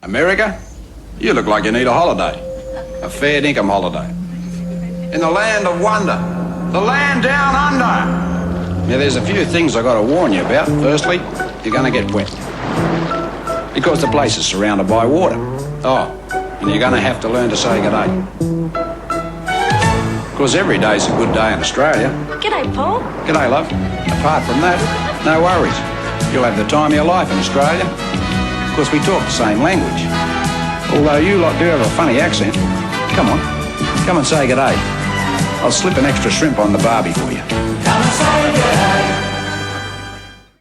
America? You look like you need a holiday. A fair dinkum holiday. In the land of wonder. The land down under. Now, there's a few things I got to warn you about. Firstly, you're going to get wet. Because the place is surrounded by water. Oh, and you're going to have to learn to say good day. Because every day's a good day in Australia. G'day, Paul. G'day, love. Apart from that, no worries. You'll have the time of your life in Australia. Of course, we talk the same language. Although you lot do have a funny accent. Come on, come and say g'day. I'll slip an extra shrimp on the barbie for you. Come and say g'day.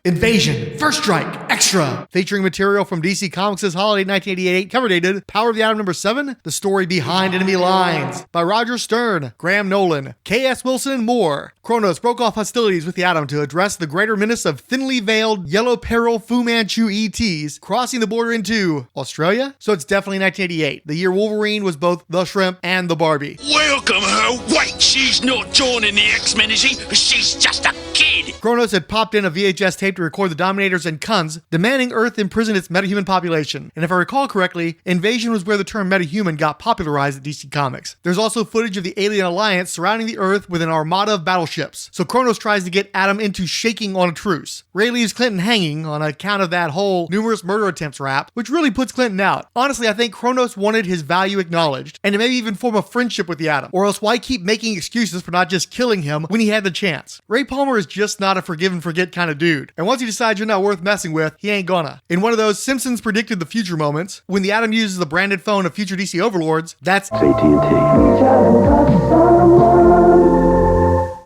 Invasion, First Strike, Extra, featuring material from DC Comics' holiday 1988 cover dated Power of the Atom number 7, The Story Behind Enemy Lines, by Roger Stern, Graham Nolan, K.S. Wilson, and more. Kronos broke off hostilities with the Atom to address the greater menace of thinly veiled Yellow Peril Fu Manchu ETs crossing the border into Australia? So it's definitely 1988, the year Wolverine was both the Shrimp and the Barbie. Welcome her. Wait, she's not joining the X-Men, is she? She's just a kid. Kronos had popped in a VHS tape to record the Dominators and Khunds, demanding Earth imprison its metahuman population. And if I recall correctly, Invasion was where the term metahuman got popularized at DC Comics. There's also footage of the alien alliance surrounding the Earth with an armada of battleships. So Kronos tries to get Atom into shaking on a truce. Ray leaves Clinton hanging on account of that whole numerous murder attempts rap, which really puts Clinton out. Honestly, I think Kronos wanted his value acknowledged, and to maybe even form a friendship with the Atom. Or else why keep making excuses for not just killing him when he had the chance? Ray Palmer is just not a forgive and forget kind of dude. And once he decides you're not worth messing with, he ain't gonna. In one of those Simpsons predicted the future moments, when the Atom uses the branded phone of future DC overlords, that's AT&T.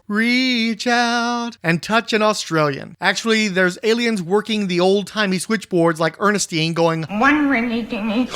reach out and touch an Australian. Actually, there's aliens working the old-timey switchboards like Ernestine going, One really dingy.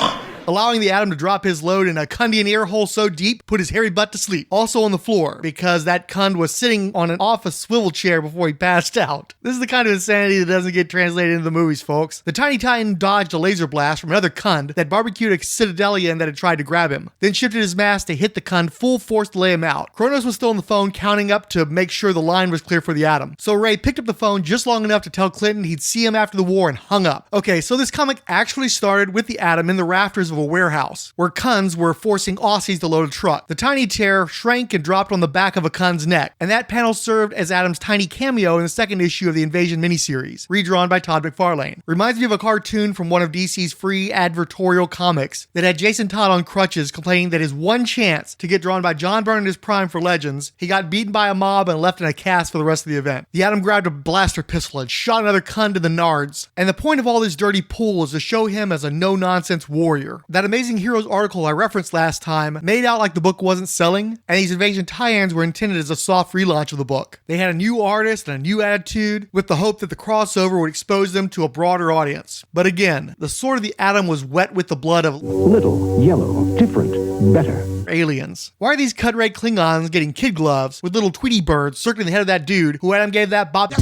allowing the Atom to drop his load in a Kundian ear hole so deep, put his hairy butt to sleep. Also on the floor, because that Kund was sitting on an office swivel chair before he passed out. This is the kind of insanity that doesn't get translated into the movies, folks. The Tiny Titan dodged a laser blast from another Kund that barbecued a Citadelian that had tried to grab him, then shifted his mass to hit the Kund full force to lay him out. Kronos was still on the phone counting up to make sure the line was clear for the Atom. So Ray picked up the phone just long enough to tell Clinton he'd see him after the war and hung up. Okay, so this comic actually started with the Atom in the rafters of a warehouse, where Khunds were forcing Aussies to load a truck. The tiny tear shrank and dropped on the back of a Khund's neck, and that panel served as Atom's tiny cameo in the second issue of the Invasion miniseries, redrawn by Todd McFarlane. Reminds me of a cartoon from one of DC's free advertorial comics that had Jason Todd on crutches complaining that his one chance to get drawn by John Byrne in his prime for Legends, he got beaten by a mob and left in a cast for the rest of the event. The Atom grabbed a blaster pistol and shot another Khund in the nards, and the point of all this dirty pool is to show him as a no-nonsense warrior. That Amazing Heroes article I referenced last time made out like the book wasn't selling, and these Invasion tie-ins were intended as a soft relaunch of the book. They had a new artist and a new attitude, with the hope that the crossover would expose them to a broader audience. But again, the sword of the Atom was wet with the blood of Little, yellow, different, better. aliens. Why are these cut-rate Klingons getting kid gloves with little Tweety birds circling the head of that dude who Atom gave that bop?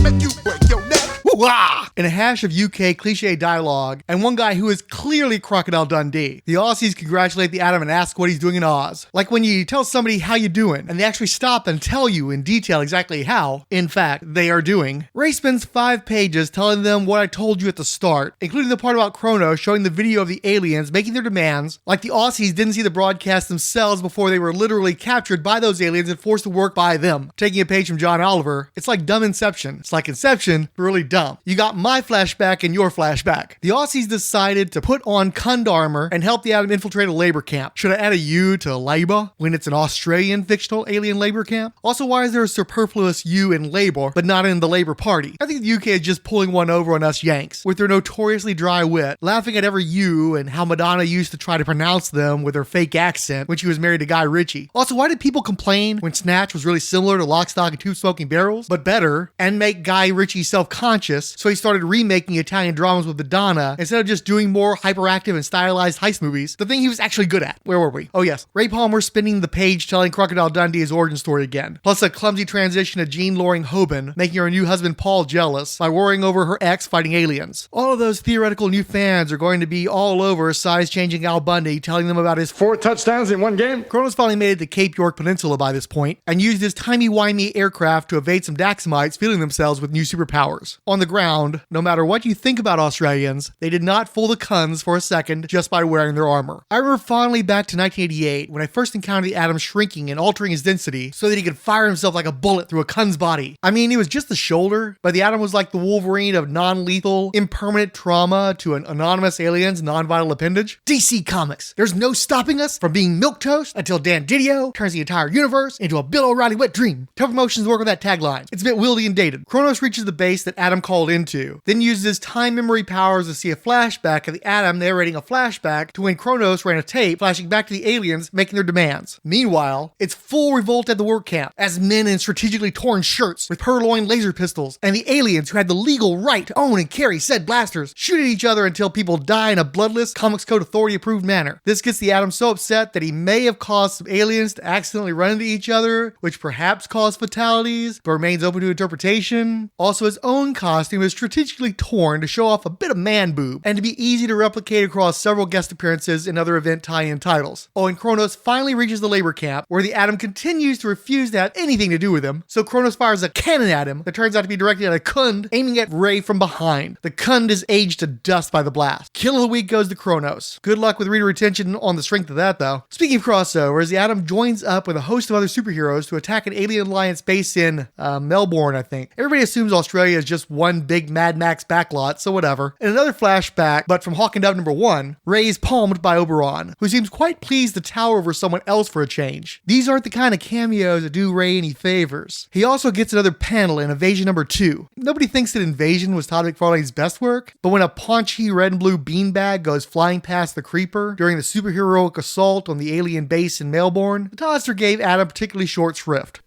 In a hash of UK cliche dialogue, and one guy who is clearly Crocodile Dundee. The Aussies congratulate the Atom and ask what he's doing in Oz. Like when you tell somebody how you doing, and they actually stop and tell you in detail exactly how, in fact, they are doing. Ray spends 5 pages telling them what I told you at the start, including the part about Kronos showing the video of the aliens making their demands, like the Aussies didn't see the broadcast themselves before they were literally captured by those aliens and forced to work by them. Taking a page from John Oliver, it's like dumb Inception. It's like Inception, but really dumb. You got my flashback and your flashback. The Aussies decided to put on Khund armor and help the Atom infiltrate a labor camp. Should I add a U to labor when it's an Australian fictional alien labor camp? Also, why is there a superfluous U in labor but not in the Labour Party? I think the UK is just pulling one over on us Yanks with their notoriously dry wit, laughing at every U and how Madonna used to try to pronounce them with her fake accent when she was married to Guy Ritchie. Also, why did people complain when Snatch was really similar to Lock, Stock, and Two Smoking Barrels, but better, and make Guy Ritchie self-conscious, so he started remaking Italian dramas with Madonna instead of just doing more hyperactive and stylized heist movies, the thing he was actually good at. Where were we? Oh yes, Ray Palmer spinning the page telling Crocodile Dundee his origin story again, plus a clumsy transition of Jean Loring Hoban making her new husband Paul jealous by worrying over her ex fighting aliens. All of those theoretical new fans are going to be all over size-changing Al Bundy telling them about his 4 touchdowns in one game. Kronos finally made it to Cape York Peninsula by this point, and used his timey-wimey aircraft to evade some Daxamites feeling themselves with new superpowers. On on the ground, no matter what you think about Australians, they did not fool the Kuns for a second just by wearing their armor. I remember fondly back to 1988 when I first encountered the Atom shrinking and altering his density so that he could fire himself like a bullet through a Kun's body. I mean, it was just the shoulder, but the Atom was like the Wolverine of non-lethal, impermanent trauma to an anonymous alien's non-vital appendage. DC Comics. There's no stopping us from being milquetoast until Dan Didio turns the entire universe into a Bill O'Reilly wet dream. Tough Emotions work with that tagline. It's a bit wieldy and dated. Kronos reaches the base that Atom called into, then uses his time memory powers to see a flashback of the Atom narrating a flashback to when Kronos ran a tape flashing back to the aliens making their demands. Meanwhile, it's full revolt at the work camp as men in strategically torn shirts with purloined laser pistols and the aliens who had the legal right to own and carry said blasters shoot at each other until people die in a bloodless Comics Code Authority approved manner. This gets the Atom so upset that he may have caused some aliens to accidentally run into each other, which perhaps caused fatalities, but remains open to interpretation. Also, his own costume is strategically torn to show off a bit of man boob and to be easy to replicate across several guest appearances in other event tie-in titles. Oh, and Kronos finally reaches the labor camp where the Atom continues to refuse to have anything to do with him, so Kronos fires a cannon at him that turns out to be directed at a Kund aiming at Ray from behind. The Kund is aged to dust by the blast. Kill of the week goes to Kronos. Good luck with reader retention on the strength of that though. Speaking of crossovers, the Atom joins up with a host of other superheroes to attack an alien alliance base in Melbourne, I think. Everybody assumes Australia is just one big Mad Max backlot, so whatever. In another flashback, but from Hawk and Dove #1, Ray is palmed by Oberon, who seems quite pleased to tower over someone else for a change. These aren't the kind of cameos that do Ray any favors. He also gets another panel in Invasion #2. Nobody thinks that Invasion was Todd McFarlane's best work, but when a paunchy red and blue beanbag goes flying past the Creeper during the superheroic assault on the alien base in Melbourne, the Toddster gave Atom particularly short shrift.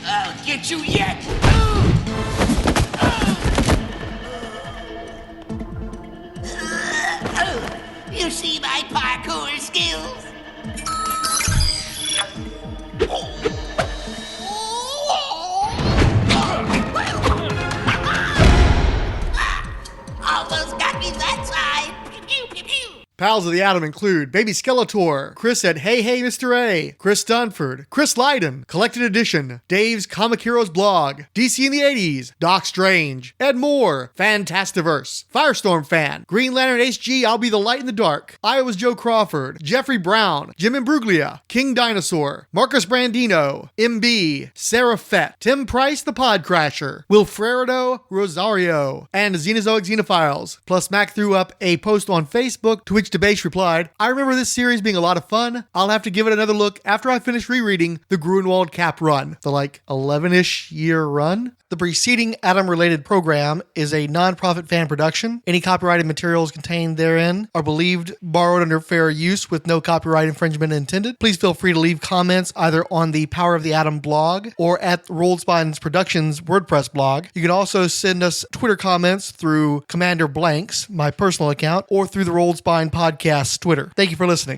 I'll get you yet! You see my parkour skills? Almost got me that side. Pew, pew, pew, pew. Pals of the Atom include Baby Skeletor, Chris at Hey Hey Mr. A, Chris Dunford, Chris Lydon, Collected Edition, Dave's Comic Heroes blog, DC in the 80s, Doc Strange, Ed Moore, Fantastiverse, Firestorm Fan, Green Lantern HG I'll Be the Light in the Dark, Iowa's Joe Crawford, Jeffrey Brown, Jim Imbruglia, King Dinosaur, Marcus Brandino, MB, Sarah Fett, Tim Price the Podcrasher, Wilfredo Rosario, and Xenozoic Xenophiles. Plus Mac threw up a post on Facebook to which Debache replied, I remember this series being a lot of fun. I'll have to give it another look after I finish rereading the Gruenwald Cap run, the 11-ish year run. The preceding Atom-related program is a non-profit fan production. Any copyrighted materials contained therein are believed borrowed under fair use with no copyright infringement intended. Please feel free to leave comments either on the Power of the Atom blog or at Rolled Spine's Productions WordPress blog. You can also send us Twitter comments through Commander Blanks, my personal account, or through the Rolled Spine Podcast's Twitter. Thank you for listening.